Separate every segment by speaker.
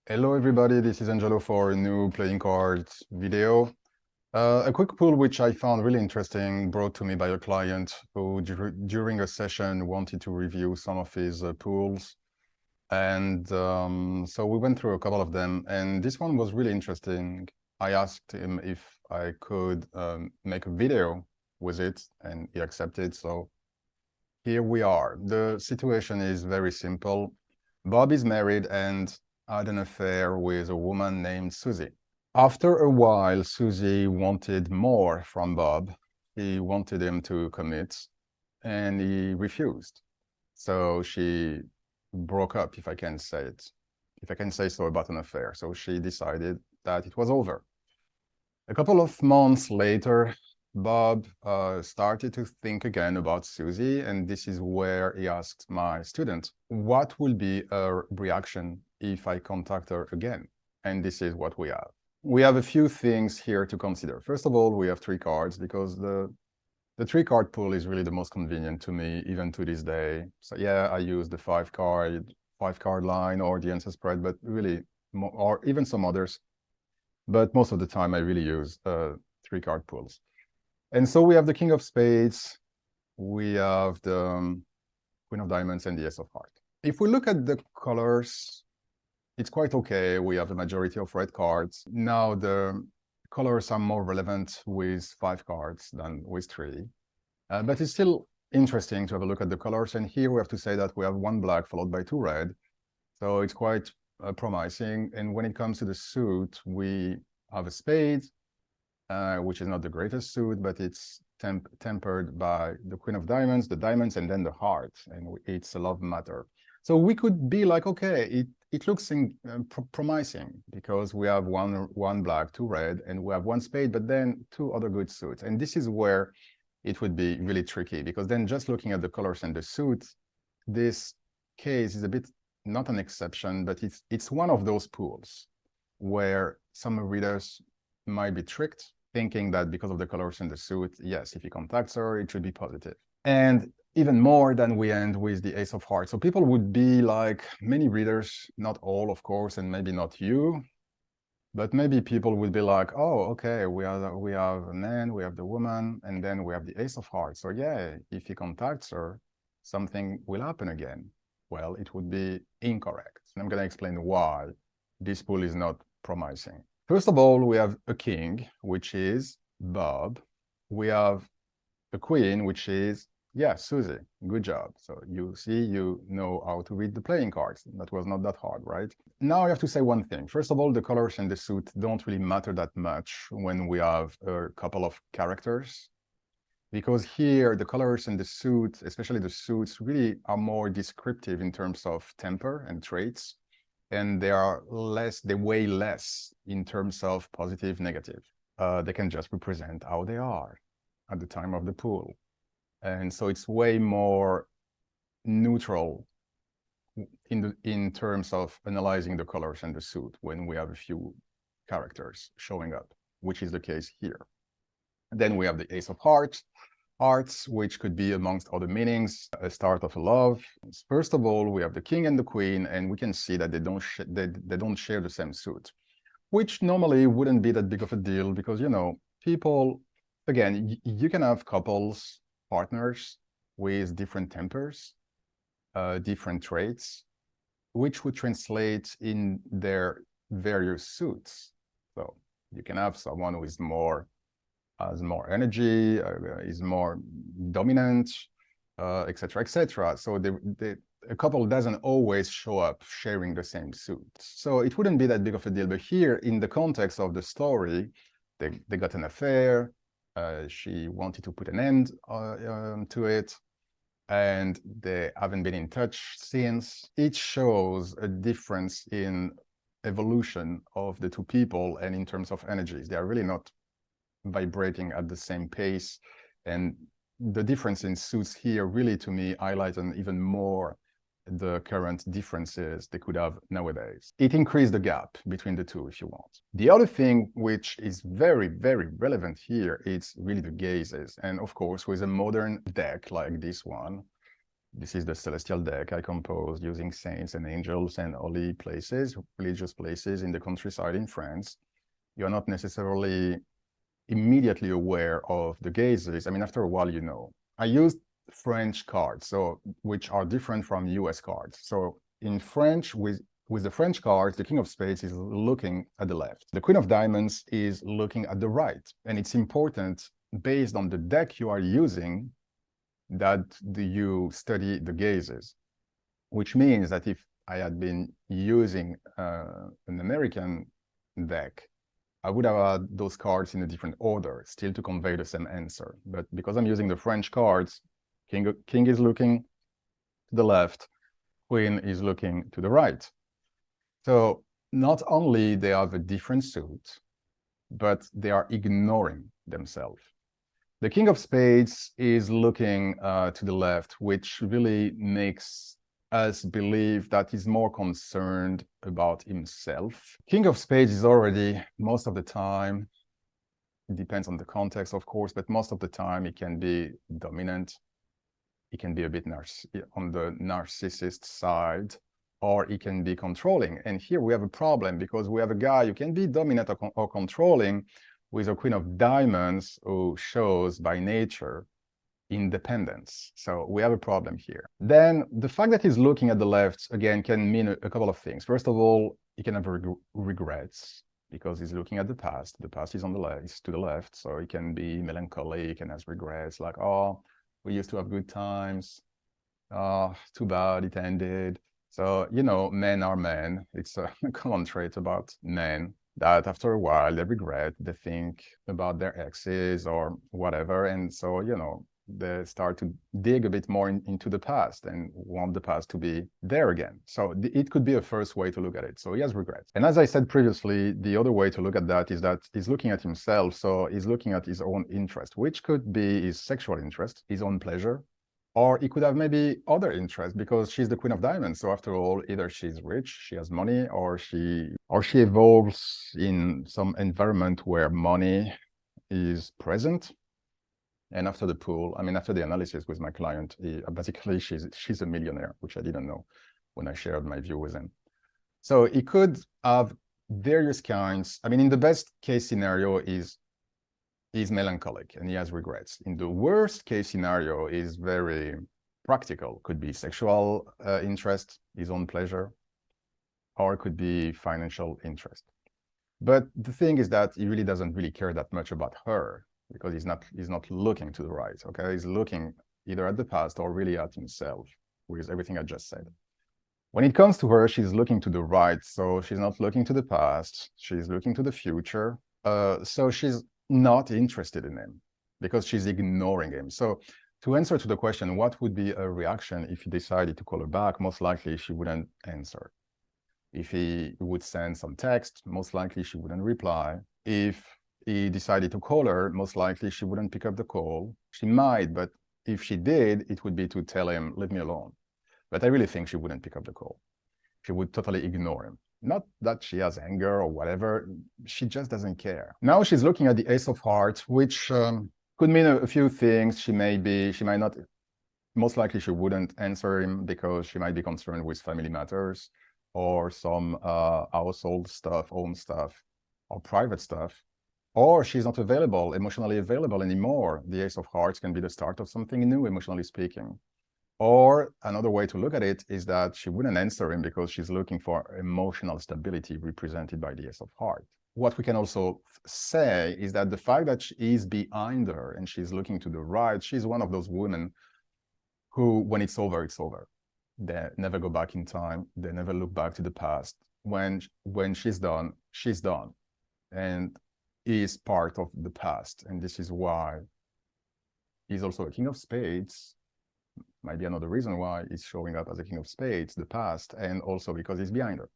Speaker 1: Hello everybody, this is Angelo for a new playing cards video. A quick pool which I found really interesting, brought to me by a client who during a session wanted to review some of his pools. And so we went through a couple of them, and this one was really interesting. I asked him if I could make a video with it, and he accepted. So here we are. The situation is very simple. Bob is married and had an affair with a woman named Susie. After a while, Susie wanted more from Bob. He wanted him to commit, and he refused. So she broke up, if I can say it, if I can say so about an affair. So she decided that it was over. A couple of months later, Bob started to think again about Susie, and this is where he asked my student, what will be her reaction if I contact her again? And this is what we have. We have a few things here to consider. First of all, we have 3 cards because the 3-card pool is really the most convenient to me, even to this day. So yeah, I use the 5-card line or the answer spread, but really, or even some others. But most of the time, I really use 3-card pools. And so we have the King of Spades, we have the Queen of Diamonds, and the Ace of Hearts. If we look at the colors, it's quite okay. We have the majority of red cards. Now the colors are more relevant with 5 cards than with 3. But it's still interesting to have a look at the colors. And here we have to say that we have 1 black followed by 2 red. So it's quite promising. And when it comes to the suit, we have a spade, which is not the greatest suit, but it's tempered by the Queen of Diamonds, the diamonds, and then the heart, and it's a love matter. So we could be like, okay, it looks promising because we have one black, 2 red, and we have 1 spade, but then 2 other good suits. And this is where it would be really tricky, because then just looking at the colors and the suits, this case is a bit not an exception, but it's one of those pools where some readers might be tricked, thinking that because of the colors in the suit, yes, if he contacts her, it should be positive. And even more than we end with the Ace of Hearts. So people would be like, many readers, not all, of course, and maybe not you, but maybe people would be like, oh, okay, we have a man, we have the woman, and then we have the Ace of Hearts. So yeah, if he contacts her, something will happen again. Well, it would be incorrect. And I'm going to explain why this pool is not promising. First of all, we have a king, which is Bob. We have a queen, which is, yeah, Susie. Good job. So you see, you know how to read the playing cards. That was not that hard, right? Now I have to say one thing. First of all, the colors in the suit don't really matter that much when we have a couple of characters, because here the colors in the suit, especially the suits, really are more descriptive in terms of temper and traits, and they weigh less in terms of positive, negative. They can just represent how they are at the time of the pool. And so it's way more neutral in terms of analyzing the colors and the suit when we have a few characters showing up, which is the case here. Then we have the Ace of Hearts, which could be, amongst other meanings, a start of a love. First of all, we have the king and the queen, and we can see that they don't share the same suit, which normally wouldn't be that big of a deal because, you know, people, again, you can have couples, partners with different tempers, different traits, which would translate in their various suits. So you can have someone who is has more energy, is more dominant, etc., etc. So a couple doesn't always show up sharing the same suit. So it wouldn't be that big of a deal. But here, in the context of the story, they got an affair. She wanted to put an end to it, and they haven't been in touch since. It shows a difference in evolution of the 2 people, and in terms of energies, they are really not vibrating at the same pace. And the difference in suits here really, to me, highlights even more the current differences they could have nowadays. It increased the gap between the 2, if you want. The other thing which is very, very relevant here is really the gazes. And of course, with a modern deck like this one, This is the celestial deck I composed using saints and angels and holy places, religious places in the countryside in France. You're not necessarily immediately aware of the gazes. I mean, after a while, you know. I used French cards, so which are different from US cards. So in French, with the French cards, the King of Spades is looking at the left. The Queen of Diamonds is looking at the right. And it's important, based on the deck you are using, that you study the gazes, which means that if I had been using an American deck, I would have had those cards in a different order, still to convey the same answer. But because I'm using the French cards, king is looking to the left, queen is looking to the right. So not only they have a different suit, but they are ignoring themselves. The King of Spades is looking to the left, which really makes us believe that he's more concerned about himself. King of Spades is already, most of the time, it depends on the context, of course, but most of the time it can be dominant. It can be a bit on the narcissist side, or it can be controlling. And here we have a problem because we have a guy who can be dominant or controlling with a Queen of Diamonds who shows by nature independence. So we have a problem here. Then the fact that he's looking at the left, again, can mean a couple of things. First of all, he can have regrets because he's looking at the past. The past is on the left, is to the left. So he can be melancholic and has regrets like, oh, we used to have good times. Oh, too bad it ended. So, you know, men are men. It's a common trait about men that after a while they regret, they think about their exes or whatever. And so, you know, they start to dig a bit more into the past and want the past to be there again. So it could be a first way to look at it. So he has regrets. And as I said previously, the other way to look at that is that he's looking at himself. So he's looking at his own interest, which could be his sexual interest, his own pleasure, or he could have maybe other interests because she's the Queen of Diamonds. So after all, either she's rich, she has money, or she evolves in some environment where money is present. And after the pool, I mean, after the analysis with my client, basically she's a millionaire, which I didn't know when I shared my view with him. So he could have various kinds. I mean, in the best case scenario, he's melancholic and he has regrets. In the worst case scenario, is very practical. Could be sexual interest, his own pleasure, or it could be financial interest. But the thing is that he really doesn't really care that much about her because he's not looking to the right, okay? He's looking either at the past or really at himself with everything I just said. When it comes to her, she's looking to the right, so she's not looking to the past, she's looking to the future. So she's not interested in him because she's ignoring him. So to answer to the question, what would be a reaction if he decided to call her back? Most likely she wouldn't answer. If he would send some text, most likely she wouldn't reply. If he decided to call her, most likely she wouldn't pick up the call. She might, but if she did, it would be to tell him, leave me alone. But I really think she wouldn't pick up the call. She would totally ignore him. Not that she has anger or whatever, she just doesn't care. Now she's looking at the Ace of Hearts, which could mean a few things. She might not, most likely she wouldn't answer him because she might be concerned with family matters or some household stuff, home stuff, or private stuff. Or she's not emotionally available anymore. The Ace of Hearts can be the start of something new, emotionally speaking. Or another way to look at it is that she wouldn't answer him because she's looking for emotional stability represented by the Ace of Hearts. What we can also say is that the fact that he's behind her and she's looking to the right, she's one of those women who, when it's over, it's over. They never go back in time. They never look back to the past. When she's done, she's done. And he is part of the past. And this is why he's also a King of Spades. Might be another reason why he's showing up as a King of Spades, the past, and also because he's behind her.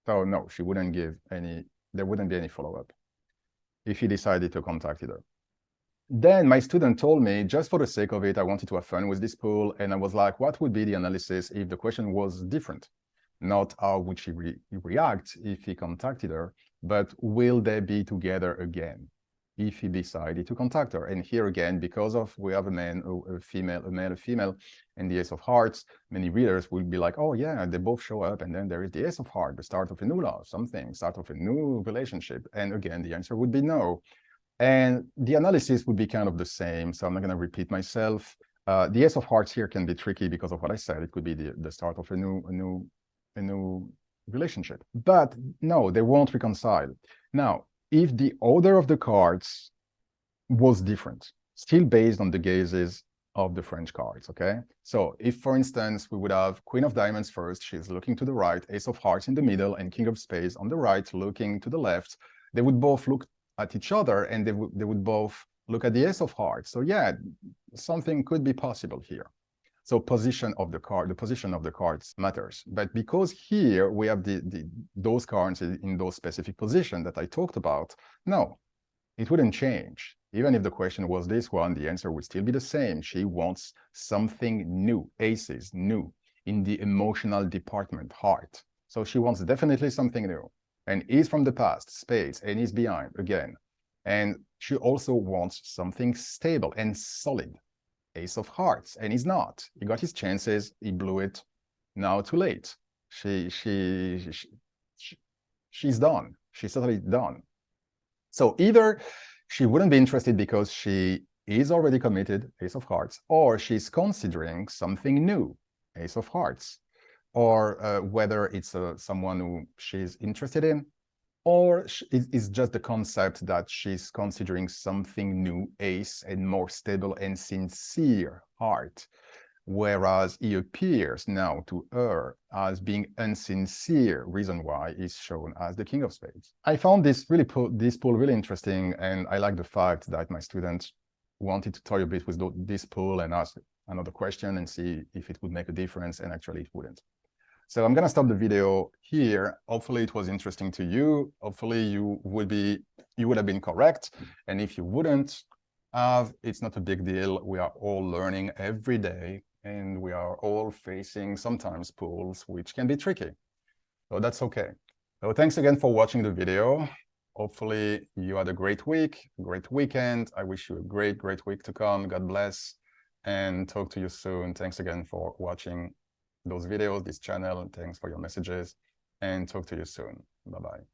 Speaker 1: So no, she wouldn't give any, there wouldn't be any follow-up if he decided to contact her. Then my student told me, just for the sake of it, I wanted to have fun with this pool. And I was like, what would be the analysis if the question was different? Not how would she react if he contacted her, but will they be together again? if he decided to contact her. And here again, because of we have a man, a female, a male, a female, and the Ace of Hearts, many readers will be like, oh yeah, they both show up, and then there is the Ace of Hearts, the start of a new love, something, start of a new relationship. And again, the answer would be no. And the analysis would be kind of the same, so I'm not going to repeat myself. The Ace of Hearts here can be tricky because of what I said. It could be the start of a new relationship. But no, they won't reconcile. Now, if the order of the cards was different, still based on the gazes of the French cards, okay? So if, for instance, we would have Queen of Diamonds first, she's looking to the right, Ace of Hearts in the middle, and King of Spades on the right, looking to the left, they would both look at each other, and they would both look at the Ace of Hearts. So yeah, something could be possible here. So position of the card, the position of the cards matters. But because here we have those cards in those specific positions that I talked about, no, it wouldn't change. Even if the question was this one, the answer would still be the same. She wants something new, aces, new, in the emotional department, heart. So she wants definitely something new. And is from the past, spades, and is behind, again. And she also wants something stable and solid. Ace of Hearts, and he's not. He got his chances, he blew it. Now too late. She's done. She's totally done. So either she wouldn't be interested because she is already committed, Ace of Hearts, or she's considering something new, Ace of Hearts, or whether it's someone who she's interested in, or it's just the concept that she's considering something new, ace, and more stable and sincere heart, whereas he appears now to her as being insincere, reason why he's shown as the King of Spades. I found this pool really interesting, and I like the fact that my students wanted to toy a bit with this pool and ask another question and see if it would make a difference, and actually it wouldn't. So I'm going to stop the video here. Hopefully it was interesting to you. Hopefully you would have been correct. And if you wouldn't have, it's not a big deal. We are all learning every day, and we are all facing sometimes pools which can be tricky. So that's okay. So thanks again for watching the video. Hopefully you had a great week, great weekend. I wish you a great, great week to come. God bless, and talk to you soon. Thanks again for watching those videos, this channel. Thanks for your messages, and talk to you soon. Bye-bye.